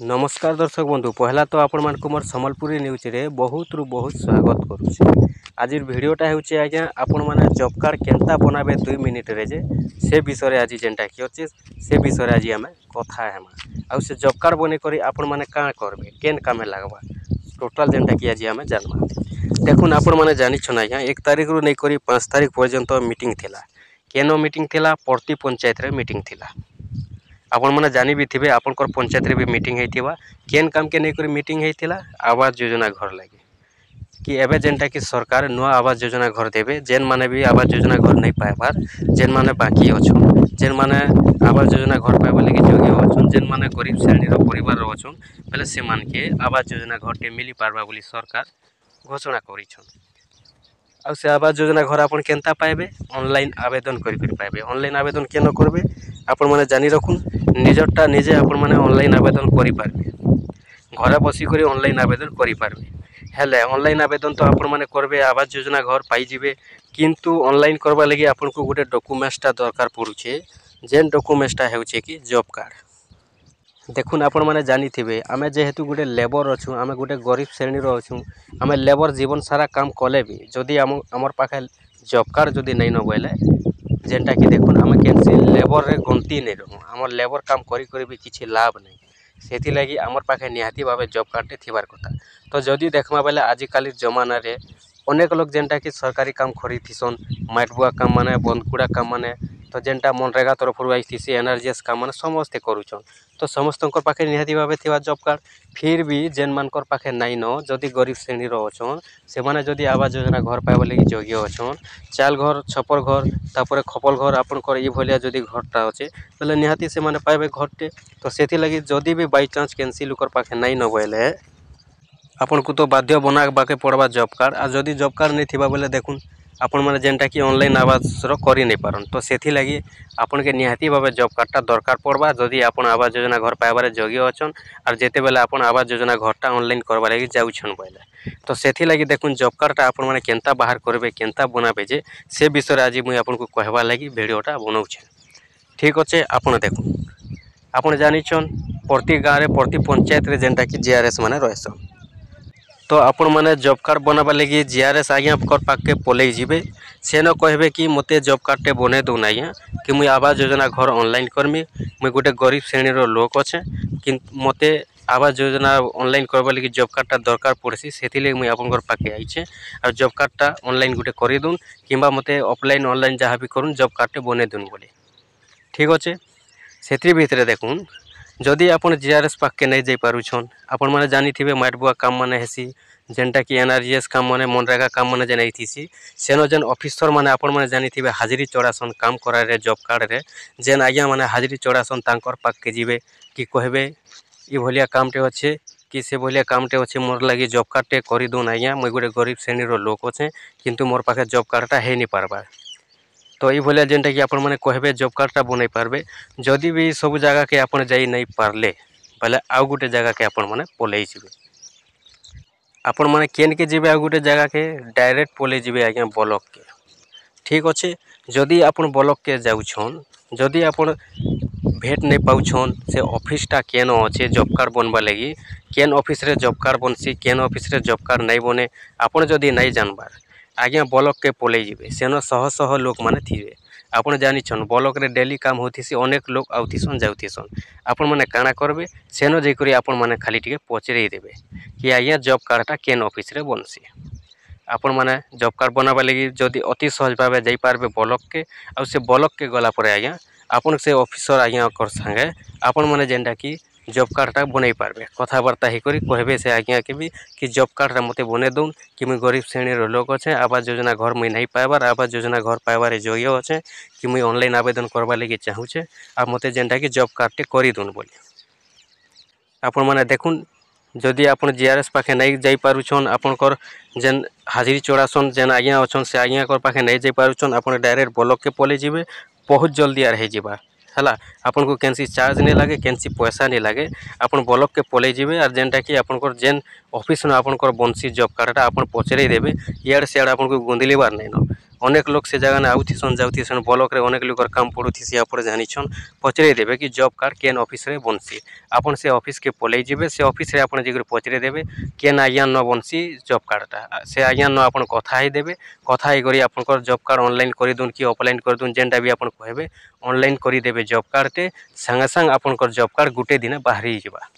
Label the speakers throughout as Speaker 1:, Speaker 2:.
Speaker 1: नमस्कार दर्शक बंधु पहला तो आपण मानक मोर सम्बलपुरी न्यूज रे बहुत रु बहुत स्वागत करुछे। आज वीडियोटा हेउचे आज्ञा आपण माने जॉब कार्ड केनता बनाबे 2 मिनिट रे जे से विषय रे आज जेनटा कि अछि से विषय रे आज हमें कथा हेमा आ से जॉब कार्ड बने करी आपण माने का करबे केन कामे लागबा टोटल जेनटा कि आज हमें जानबा। देखुन आपण माने जानि छन आज्ञा 1 तारिख रु नै करी 5 तारिख पर्यंत मीटिंग थिला। केनो मीटिंग थिला प्रति पंचायत रे मीटिंग थिला। आपण माने जानि भी थिबे आपनकर पंचायत रे भी मीटिंग हेतिबा केन काम के नै करी मीटिंग हेतिला आवास योजना घर लागी कि एबे जेनटा कि सरकार नुआ आवास योजना घर देबे जेन माने भी आवास योजना घर नै पाएबार जेन माने बाकी अछन जेन माने आवास योजना घर पाएबा लागि योग्य अछन जेन माने गरीब श्रेणी रो परिवार रो अछन पहले से मान के आवास योजना घर टे मिली पारबा बोली सरकार घोषणा करिछन। आ से आवास योजना घर आपन केनता पाएबे ऑनलाइन आवेदन करि पाएबे। ऑनलाइन आवेदन केन करबे आपण माने जानि रखुन निजरटा निजे आपण माने ऑनलाइन आवेदन करि पारबे घर बसी करी ऑनलाइन आवेदन करि पारबे। हेले ऑनलाइन आवेदन तो आपण माने करबे आवास योजना घर पाई जिवे किंतु ऑनलाइन करबा लागि आपण को गुटे डॉक्यूमेंट्सटा दरकार पड़ुछे जेन डॉक्यूमेंट्सटा हेउछे कि जॉब कार्ड। देखुन आपण माने जानि थिबे आमे जेहेतु गुटे लेबर अछु आमे गुटे गरीब श्रेणी रो अछु आमे लेबर जीवन सारा काम कले भी जदि हमर पाखे जॉब कार्ड जदि नै न बोइले जेनटा कि देखुन आमे केनसी लेबर रे गंती नै रहू हमर लेबर काम करी करी भी किछि लाभ नै सेति लागि हमर पाखे निहाती भाबे जॉब कार्ड थिबार कथा। तो जदि देखमा बेले आज काली जमाना रे अनेक लोग जेनटा कि सरकारी काम करिथिसन माटबुआ काम माने बंदकुड़ा काम माने तो जेनटा मनरेगा तरफ रु आइथिसी एनआरजीएस काम माने समस्ते करूछन तो समस्तंकर पाखे निहाती भाबे थिबा जॉब कार्ड फिर भी जेन मानकर पाखे नाइ न जदि गरीब श्रेणी रो अछन से माने जदि आवास योजना घर पाएबा लागि योग्य अछन चाल घर छपर घर तापरे खपल घर आपनकर ई भलिया जदि घरटा अछे तले निहाती से माने पाएबे घरटे। तो सेति लागि जदि भी बाय चांस केनसी लुकर पाखे नाइ न बोइले आपन को तो बाध्य बनाबाके पड़बा जॉब कार्ड आ जदि जॉब कार्ड नै थिबा बोले देखुन आपण माने जेनटा कि ऑनलाइन आवास रो करि नै पारन। तो सेति लागि आपन के निहाती भाबे जॉब कार्डटा दरकार पड़बा जदि आपन आवास योजना घर पाएबारे योग्य अछन आर जेते बेले आपन आवास योजना घरटा ऑनलाइन करबा लागि जाउछन बोइले। तो सेति लागि देखुन जॉब कार्डटा आपन माने केनता बाहर करबे केनता बनाबे जे से विषय आज मुई आपन को कहबा लागि वीडियोटा बनाउछे। ठीक अच्छे आपण देखुन आपण जानिछन प्रति गाँव रे प्रति पंचायत रे जेनटा कि जीआरएस माने रहसन तो आपण माने जॉब कार्ड बनाबा लागि जीआरएस आज्ञा कर पाके पलै जिबे से न कहबे कि मते जॉब कार्ड टे बने दउ नाइ कि मुई आवास योजना घर ऑनलाइन करमी मुई गुटे गरीब श्रेणी रो लोक अच्छे कि मते आवास योजना ऑनलाइन करबा लागि जॉब कार्डटा दरकार पड़सी सेति लागि मुई आपन घर पाके आइछे आ जॉब कार्डटा ऑनलाइन गुटे करि दुन किबा मते ऑफलाइन ऑनलाइन जहाँ भी करूँ जॉब कार्ड टे बने दुन बोली। ठीक अच्छे सेति भितरे देखुन जदि आपन जीआरएस पाके नै जाई पारुछन आपन माने जानि थिबे माटबुआ काम माने हेसी जेनटा कि एनआरजीएस काम माने मनरेगा काम माने जेन आइथिसी सेनो जेन ऑफिसर माने आपन माने जानि थिबे हाजिरी चढ़ासन काम करा रे जॉब कार्ड रे जेन आज्ञा माने हाजिरी चढ़ासन तांकर पाके जिबे कि कहबे ई भलिया कामटे अच्छे कि से भलिया कामटे अच्छे मोर लागि जॉब कार्डटे करि दुन आज्ञा मुई गुटे गरीब श्रेणी रो लोक अच्छे किंतु मोर पाखे जॉब कार्डटा हे नि पारबा। तो ये भलिया जेनटा कि आपण माने कहबे जॉब कार्डटा बनाई पारबे जदि भी सब जगह के आपण जाई नहीं पारले पहले आउ गुटे जगह के आपण माने पलै जिबे आपण माने केन के जिबे आउ गुटे जगह के डायरेक्ट पलै जिबे आज्ञा ब्लॉक के। ठीक अच्छे जदि आपण ब्लॉक के जाउछन जदि आपण भेट नहीं पाउछन से ऑफिसटा केन अच्छे जॉब कार्ड बनबा लगी केन ऑफिस रे जॉब कार्ड बनसी केन ऑफिस रे जॉब कार्ड नहीं बने आपण जदि नहीं जानबार आज्ञा ब्लॉक के पलै जिबे सेनो शह शह लोक माने थिबे आपण जानिछन ब्लॉक रे डेली काम होथिसी अनेक लोक आउथिसन जाउथिसन आपण माने काना करबे सेनो जई करी आपण माने खाली टिके पचरेई देबे कि आज्ञा जॉब कार्डटा केन ऑफिस रे बनसी आपण माने जॉब कार्ड बनाबा लगी जदि अति सहज भाबे जाई पारबे ब्लॉक के आ से ब्लॉक के गला परे आज्ञा आपण से ऑफिसर आज्ञा कर संगे आपण माने जेनटा कि जॉब कार्डटा बनाई पारबे कथबार्ता ही करी कहबे से आज्ञा के भी कि जॉब कार्डटा मते बने दउन कि मुई गरीब श्रेणी रो लोक अच्छे आवास योजना घर मुई नहीं पाएबार आवास योजना घर पाएबार योग्य अच्छे कि मुई ऑनलाइन आवेदन करबा लगी चाहूछे आ मते जेनटा कि जॉब कार्डटे करि दुन बोली। आपण माने देखुन जदि आपण जीआरएस पाखे नहीं जाई पारुछन आपनकर जेन हाजिरी चढ़ासन जेन आज्ञा अछन से आज्ञा कर पाखे नहीं जाई पारुछन आपण डायरेक्ट ब्लॉक के पलै जिबे बहुत जल्दी आर हे जिबा हला आपन को केनसी चार्ज नहीं लागे केनसी पैसा नहीं लागे आपन ब्लॉक के पलै जिबे आर जेनटा कि आपनकर जेन ऑफिस न आपनकर बनसी जॉब कार्डटा आपन पचरेई देबे इयाड सियाड आपन को गुंदिलीबार नहीं न अनेक लोग से जगह आउथीसन जाउथीसन ब्लॉक रे अनेक लोग काम पड़ुथी आप जानिछन पचरे देबे कि जॉब कार्ड केन ऑफिस रे बनसी आपन से ऑफिस के पलै जिबे से ऑफिस रे आपन जेगर पचरे देबे केन आज्ञा न बनसी जॉब कार्डटा से आज्ञा न आपन कथा ही देबे कथा ही करी आपनकर जॉब कार्ड ऑनलाइन करि दुन कि ऑफलाइन कर दुन जेनटा भी आपन कहबे ऑनलाइन करि देबे जॉब कार्ड ते संगे संग आपनकर जॉब कार्ड गुटे दिन बाहरी जिबा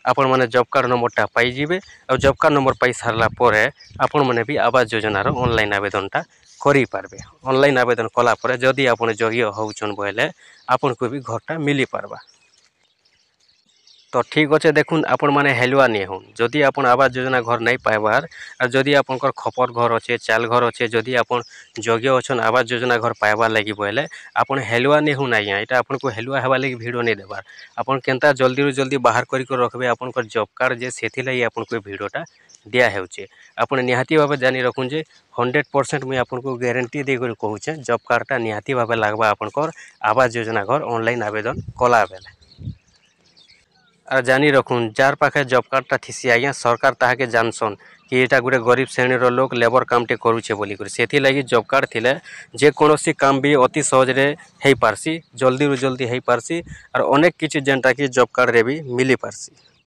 Speaker 1: आपण माने जॉब कार्ड नंबरटा पाई जिबे और जॉब कार्ड नंबर पाई सारला परे आपण माने भी आवास योजना रो ऑनलाइन आवेदनटा करि पारबे ऑनलाइन आवेदन कला परे जदि आपण योग्य होउछन बोले आपण को भी घरटा मिली पारबा। तो ठीक अच्छे देखुन आपण माने हेलुआ नहीं हूँ जदि आप आवास योजना घर नहीं पाइबार और जदि आपंकर खपर घर अच्छे चाल घर अच्छे जदि आप योग्य अच्छन आवास योजना घर पाइबार लगी बोले आप हेलुआ नहीं हूँ आज्ञा यहाँ आपन को हेलुआ हवा लगी भिडियो नहीं देवार आपन केनता जल्दी रू जल्दी बाहर कर रखबे आपन जॉब कार्ड जे से लगी आपन को भिडियोटा दिया होचे आप निहाती भाव जानी रखुन जे 100% मुझे आपको गारंटी देकर कहूचे जॉब कार्डटा निहाती भाव लगवा आपनकर आवास योजना घर ऑनलाइन आवेदन कला बेले और जानी रखुन जार पाखे जॉब कार्डटा थीसी आज्ञा सरकार ताहाके जानसन कि एटा गोटे गरीब श्रेणी लोक लेबर कामटे करुचे बोली से लगी जॉब कार्ड थिले जे कोनोसी काम भी अति सहज रे हो पारसी जल्दी रू जल्दी हो पारसी और अनेक किछि जेनटा कि जॉब कार्ड रे भी मिली पारसी।